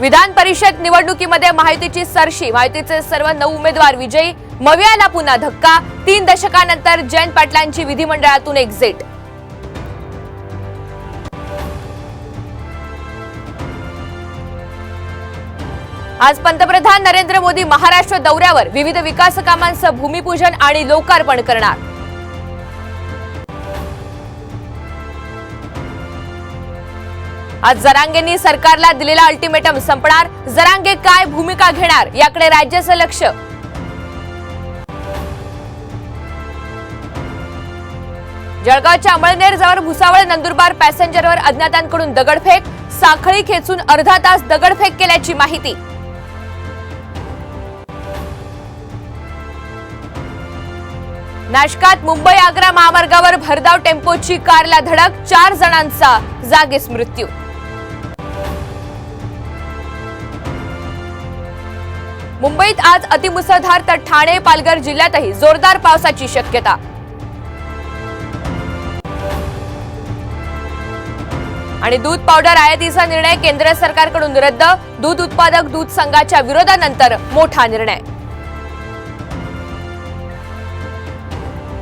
विधान परिषद निवडणुकीमध्ये महायुतीची सरशी, महायुतीचे सर्व 9 उमेदवार विजयी. मवियाला पुन्हा धक्का. 3 दशकांनंतर जयंत पाटलांची विधिमंडळातून एक्झिट. आज पंतप्रधान नरेंद्र मोदी महाराष्ट्र दौऱ्यावर. विविध विकास कामांचं भूमिपूजन आणि लोकार्पण करणार. आज जरांगेंनी सरकारला दिलेला अल्टिमेटम संपणार. जरांगे काय भूमिका घेणार याकडे राज्याचं लक्ष. जळगावच्या अमळनेर जवळ भुसावळ नंदुरबार पॅसेंजरवर अज्ञातांकडून दगडफेक. साखळी खेचून अर्धा तास दगडफेक केल्याची माहिती. नाशकात मुंबई आग्रा महामार्गावर भरधाव टेम्पोची कारला धडक. 4 जणांचा जागीच मृत्यू. मुंबईत आज अतिमुसळधार तर ठाणे पालघर जिल्ह्यातही जोरदार पावसाची शक्यता. आणि दूध पावडर आयातीचा निर्णय केंद्र सरकारकडून रद्द. दूध उत्पादक दूध संघाच्या विरोधानंतर मोठा निर्णय.